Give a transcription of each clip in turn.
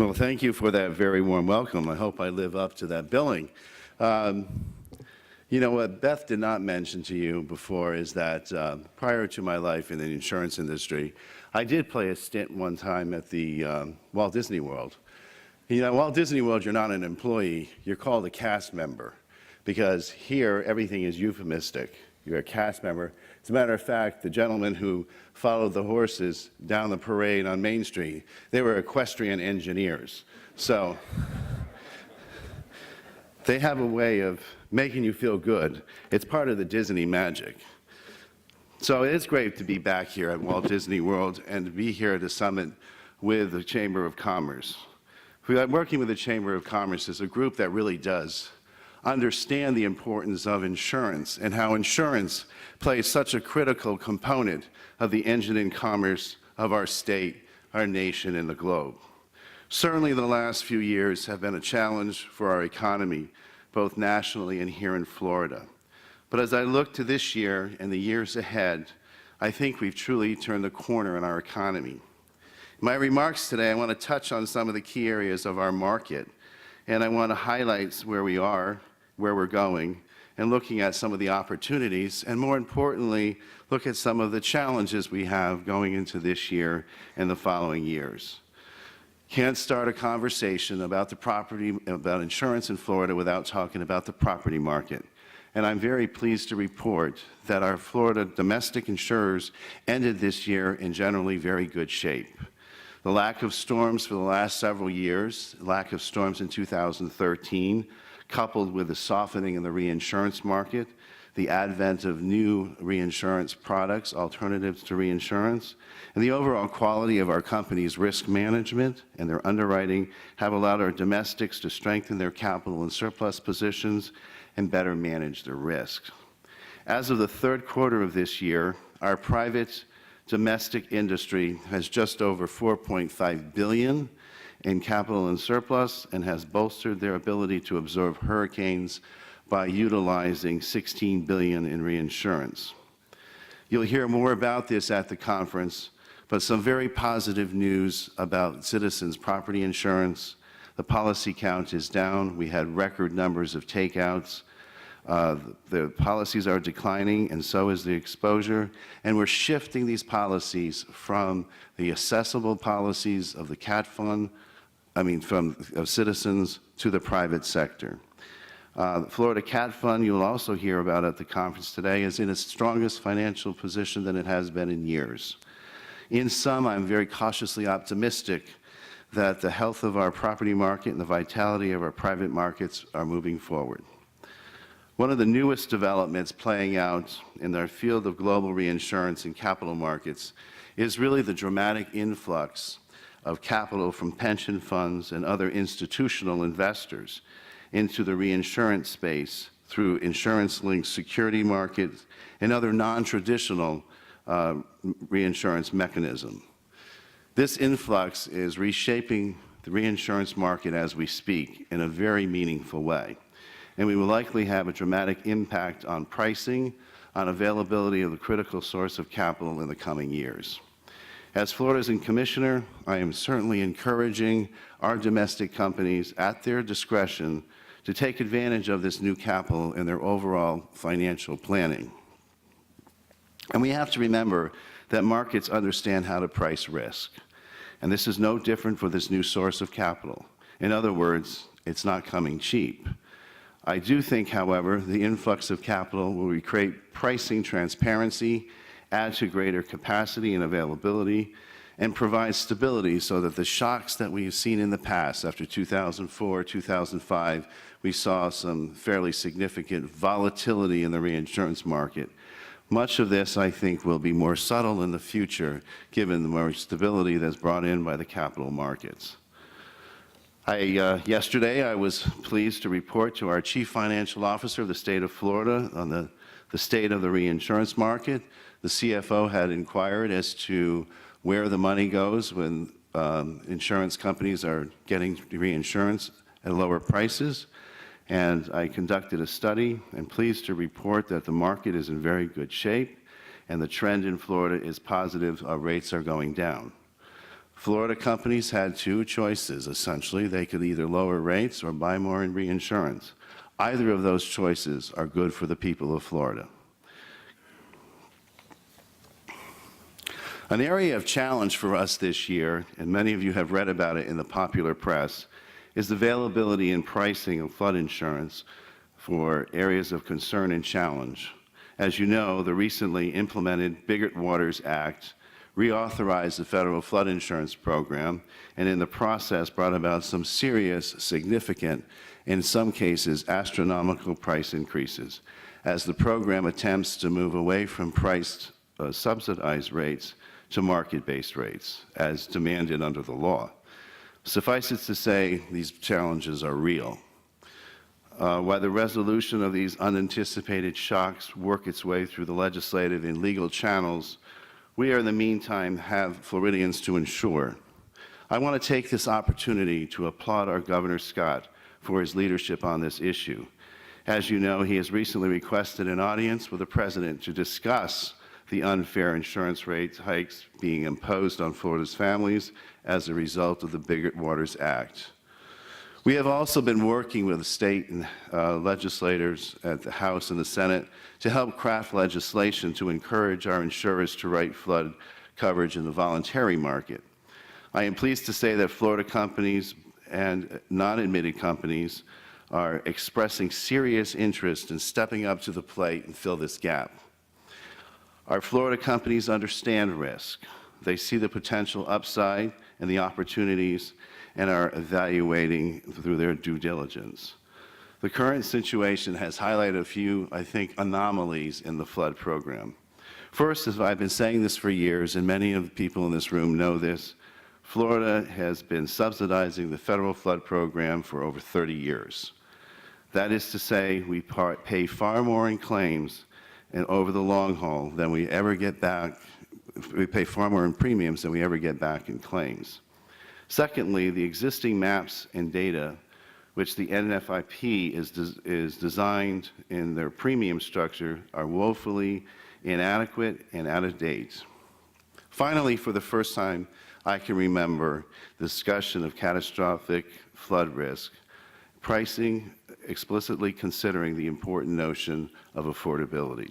Well, thank you for that very warm welcome. I hope I live up to that billing. You know, what Beth did not mention to you before is that prior to my life in the insurance industry, I did play a stint one time at the Walt Disney World. You know, Walt Disney World, you're not an employee, you're called a cast member, because here everything is euphemistic. You're a cast member. As a matter of fact, the gentlemen who followed the horses down the parade on Main Street, they were equestrian engineers. So they have a way of making you feel good. It's part of the Disney magic. So it is great to be back here at Walt Disney World and to be here at a summit with the Chamber of Commerce. Working with the Chamber of Commerce is a group that really does understand the importance of insurance and how insurance plays such a critical component of the engine in commerce of our state, our nation, and the globe. Certainly the last few years have been a challenge for our economy, both nationally and here in Florida. But as I look to this year and the years ahead, I think we've truly turned the corner in our economy. In my remarks today, I want to touch on some of the key areas of our market, and I want to highlight where we are, where we're going, and looking at some of the opportunities, and more importantly, look at some of the challenges we have going into this year and the following years. Can't start a conversation about insurance in Florida without talking about the property market. And I'm very pleased to report that our Florida domestic insurers ended this year in generally very good shape. The lack of storms for the last several years, lack of storms in 2013, coupled with the softening in the reinsurance market, the advent of new reinsurance products, alternatives to reinsurance, and the overall quality of our company's risk management and their underwriting have allowed our domestics to strengthen their capital and surplus positions and better manage their risks. As of the third quarter of this year, our private domestic industry has just over $4.5 billion in capital and surplus and has bolstered their ability to absorb hurricanes by utilizing $16 billion in reinsurance. You'll hear more about this at the conference, but some very positive news about Citizens property insurance. The policy count is down. We had record numbers of takeouts. The policies are declining, and so is the exposure. And we're shifting these policies from the accessible policies of the CAT fund, of Citizens, to the private sector. The Florida CAT Fund, you'll also hear about at the conference today, is in its strongest financial position than it has been in years. In sum, I'm very cautiously optimistic that the health of our property market and the vitality of our private markets are moving forward. One of the newest developments playing out in our field of global reinsurance and capital markets is really the dramatic influx of capital from pension funds and other institutional investors into the reinsurance space through insurance-linked security markets and other non-traditional reinsurance mechanisms. This influx is reshaping the reinsurance market as we speak in a very meaningful way, and we will likely have a dramatic impact on pricing, on availability of the critical source of capital in the coming years. As Florida's Commissioner, I am certainly encouraging our domestic companies at their discretion to take advantage of this new capital in their overall financial planning. And we have to remember that markets understand how to price risk. And this is no different for this new source of capital. In other words, it's not coming cheap. I do think, however, the influx of capital will create pricing transparency, add to greater capacity and availability, and provide stability so that the shocks that we've seen in the past, after 2004, 2005, we saw some fairly significant volatility in the reinsurance market. Much of this, I think, will be more subtle in the future, given the more stability that's brought in by the capital markets. Yesterday, I was pleased to report to our Chief Financial Officer of the state of Florida on the state of the reinsurance market. The CFO had inquired as to where the money goes when insurance companies are getting reinsurance at lower prices. And I conducted a study and pleased to report that the market is in very good shape and the trend in Florida is positive. Our rates are going down. Florida companies had two choices, essentially. They could either lower rates or buy more in reinsurance. Either of those choices are good for the people of Florida. An area of challenge for us this year, and many of you have read about it in the popular press, is the availability and pricing of flood insurance for areas of concern and challenge. As you know, the recently implemented Biggert-Waters Act reauthorized the federal flood insurance program, and in the process brought about some serious, significant, in some cases astronomical price increases, as the program attempts to move away from priced subsidized rates to market-based rates, as demanded under the law. Suffice it to say, these challenges are real. While the resolution of these unanticipated shocks work its way through the legislative and legal channels, we are in the meantime have Floridians to insure. I want to take this opportunity to applaud our Governor Scott for his leadership on this issue. As you know, he has recently requested an audience with the President to discuss the unfair insurance rate hikes being imposed on Florida's families as a result of the Biggert-Waters Act. We have also been working with the state and legislators at the House and the Senate to help craft legislation to encourage our insurers to write flood coverage in the voluntary market. I am pleased to say that Florida companies and non-admitted companies are expressing serious interest in stepping up to the plate and fill this gap. Our Florida companies understand risk. They see the potential upside and the opportunities and are evaluating through their due diligence. The current situation has highlighted a few, I think, anomalies in the flood program. First, as I've been saying this for years, and many of the people in this room know this, Florida has been subsidizing the federal flood program for over 30 years. That is to say, we pay far more in claims and over the long haul than we ever get back. We pay far more in premiums than we ever get back in claims. Secondly, the existing maps and data, which the NFIP is designed in their premium structure, are woefully inadequate and out of date. Finally, for the first time I can remember, the discussion of catastrophic flood risk, pricing explicitly considering the important notion of affordability.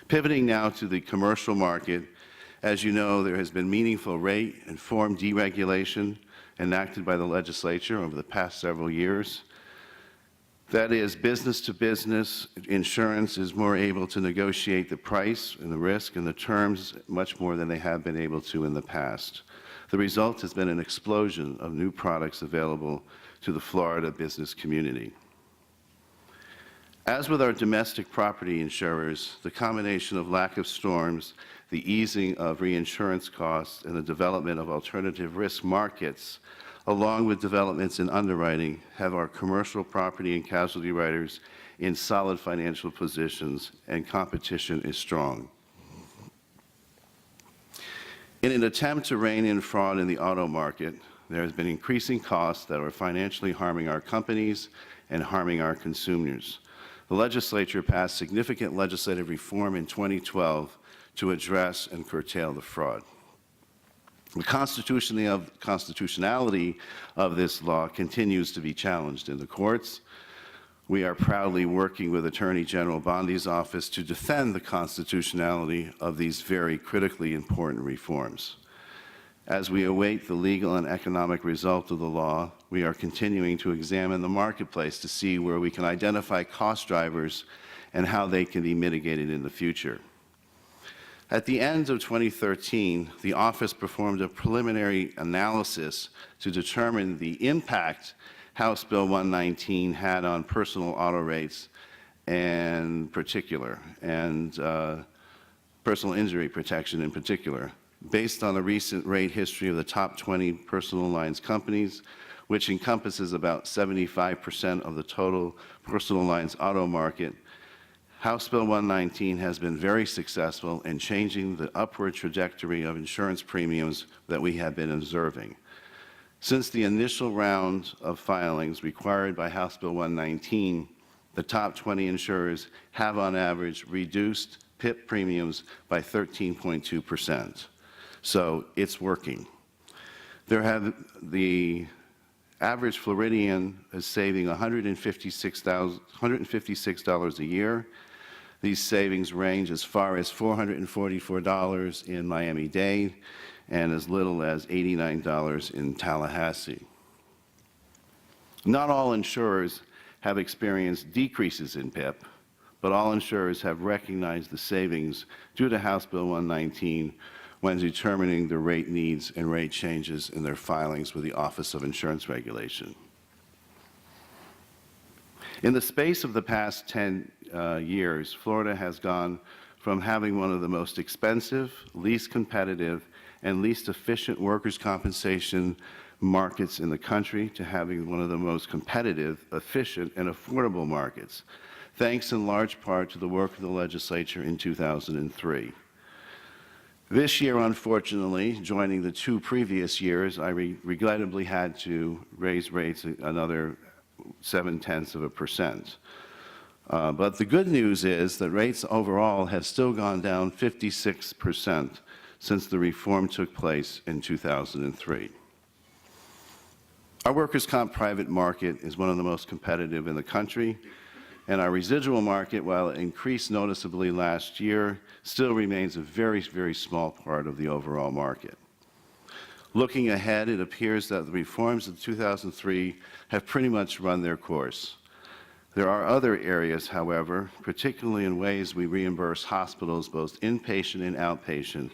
Pivoting now to the commercial market, as you know, there has been meaningful rate and form deregulation enacted by the legislature over the past several years. That is, business to business insurance is more able to negotiate the price and the risk and the terms much more than they have been able to in the past. The result has been an explosion of new products available to the Florida business community. As with our domestic property insurers, the combination of lack of storms, the easing of reinsurance costs, and the development of alternative risk markets, along with developments in underwriting, have our commercial property and casualty writers in solid financial positions, and competition is strong. In an attempt to rein in fraud in the auto market, there has been increasing costs that are financially harming our companies and harming our consumers. The legislature passed significant legislative reform in 2012 to address and curtail the fraud. The constitutionality of this law continues to be challenged in the courts. We are proudly working with Attorney General Bondi's office to defend the constitutionality of these very critically important reforms. As we await the legal and economic result of the law, we are continuing to examine the marketplace to see where we can identify cost drivers and how they can be mitigated in the future. At the end of 2013, the office performed a preliminary analysis to determine the impact House Bill 119 had on personal auto rates and personal injury protection in particular, based on the recent rate history of the top 20 personal lines companies, which encompasses about 75% of the total personal lines auto market. House Bill 119 has been very successful in changing the upward trajectory of insurance premiums that we have been observing. Since the initial round of filings required by House Bill 119, the top 20 insurers have on average reduced PIP premiums by 13.2%. So it's working. The average Floridian is saving $156 a year. These savings range as far as $444 in Miami-Dade and as little as $89 in Tallahassee. Not all insurers have experienced decreases in PIP, but all insurers have recognized the savings due to House Bill 119 when determining the rate needs and rate changes in their filings with the Office of Insurance Regulation. In the space of the past 10 years, Florida has gone from having one of the most expensive, least competitive, and least efficient workers' compensation markets in the country to having one of the most competitive, efficient, and affordable markets, thanks in large part to the work of the legislature in 2003. This year, unfortunately, joining the 2 previous years, I regrettably had to raise rates another 0.7%. But the good news is that rates overall have still gone down 56% since the reform took place in 2003. Our workers' comp private market is one of the most competitive in the country, and our residual market, while it increased noticeably last year, still remains a very, very small part of the overall market. Looking ahead, it appears that the reforms of 2003 have pretty much run their course. There are other areas, however, particularly in ways we reimburse hospitals, both inpatient and outpatient,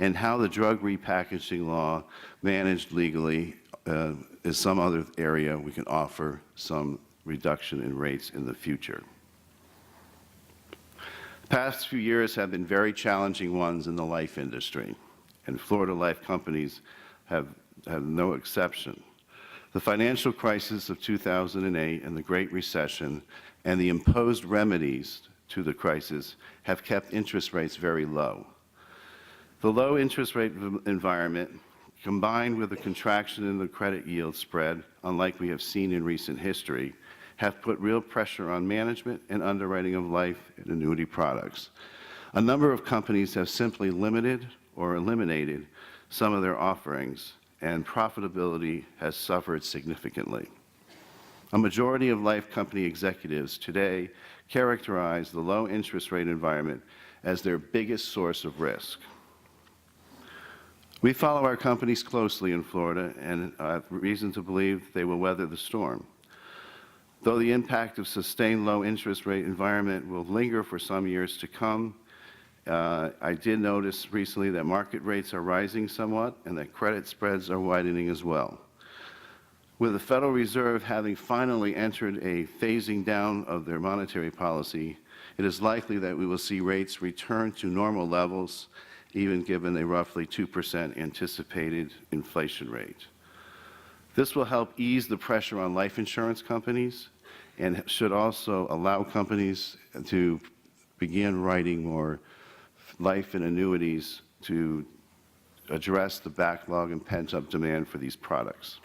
and how the drug repackaging law managed legally is some other area we can offer some reduction in rates in the future. The past few years have been very challenging ones in the life industry, and Florida life companies have no exception. The financial crisis of 2008 and the Great Recession and the imposed remedies to the crisis have kept interest rates very low. The low interest rate environment, combined with the contraction in the credit yield spread, unlike we have seen in recent history, have put real pressure on management and underwriting of life and annuity products. A number of companies have simply limited or eliminated some of their offerings, and profitability has suffered significantly. A majority of life company executives today characterize the low interest rate environment as their biggest source of risk. We follow our companies closely in Florida and have reason to believe they will weather the storm. Though the impact of sustained low interest rate environment will linger for some years to come, I did notice recently that market rates are rising somewhat and that credit spreads are widening as well. With the Federal Reserve having finally entered a phasing down of their monetary policy, it is likely that we will see rates return to normal levels, even given a roughly 2% anticipated inflation rate. This will help ease the pressure on life insurance companies and should also allow companies to begin writing more life and annuities to address the backlog and pent-up demand for these products.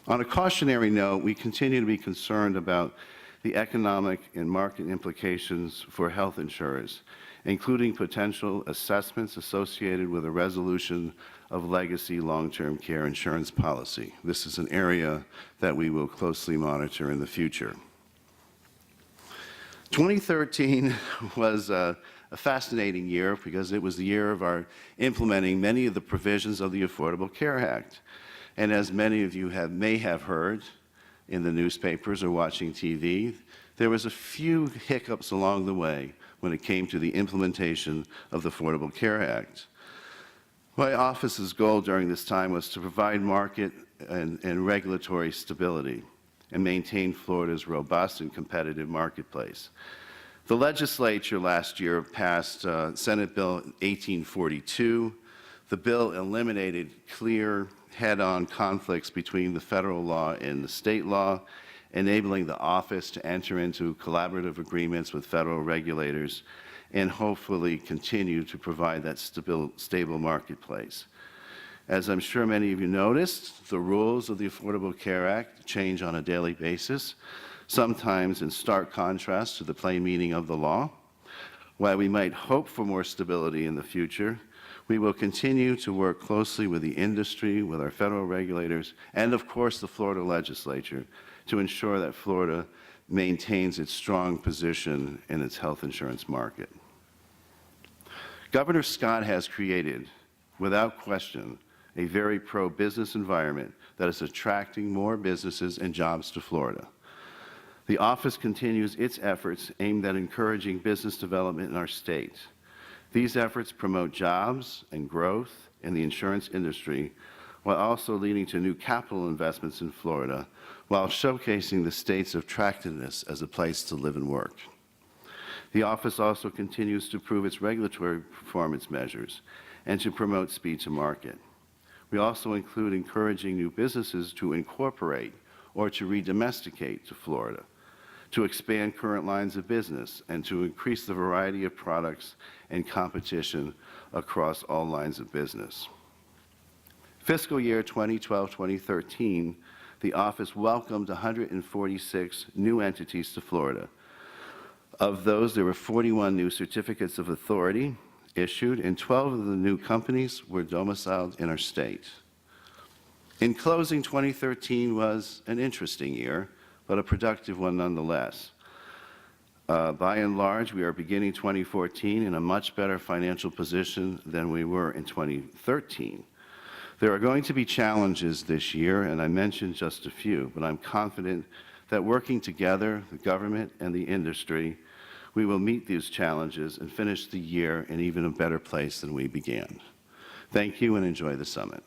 On a cautionary note, we continue to be concerned about the economic and market implications for health insurers, including potential assessments associated with a resolution of legacy long-term care insurance policy. This is an area that we will closely monitor in the future. 2013 was a fascinating year because it was the year of our implementing many of the provisions of the Affordable Care Act. And as many of you may have heard in the newspapers or watching TV, there was a few hiccups along the way when it came to the implementation of the Affordable Care Act. My office's goal during this time was to provide market and regulatory stability and maintain Florida's robust and competitive marketplace. The legislature last year passed Senate Bill 1842. The bill eliminated clear head-on conflicts between the federal law and the state law, enabling the office to enter into collaborative agreements with federal regulators and hopefully continue to provide that stable marketplace. As I'm sure many of you noticed, the rules of the Affordable Care Act change on a daily basis, sometimes in stark contrast to the plain meaning of the law. While we might hope for more stability in the future, We will continue to work closely with the industry, with our federal regulators, and of course the Florida legislature to ensure that Florida maintains its strong position in its health insurance market. Governor Scott has created, without question, a very pro-business environment that is attracting more businesses and jobs to Florida. The office continues its efforts aimed at encouraging business development in our state. These efforts promote jobs and growth in the insurance industry while also leading to new capital investments in Florida, while showcasing the state's attractiveness as a place to live and work. The office also continues to improve its regulatory performance measures and to promote speed to market. We also include encouraging new businesses to incorporate or to redomesticate to Florida, to expand current lines of business, and to increase the variety of products and competition across all lines of business. Fiscal year 2012-2013, the office welcomed 146 new entities to Florida. Of those, there were 41 new certificates of authority issued, and 12 of the new companies were domiciled in our state. In closing, 2013 was an interesting year, but a productive one nonetheless. By and large, we are beginning 2014 in a much better financial position than we were in 2013. There are going to be challenges this year, and I mentioned just a few, but I'm confident that working together, the government and the industry, we will meet these challenges and finish the year in even a better place than we began. Thank you and enjoy the summit.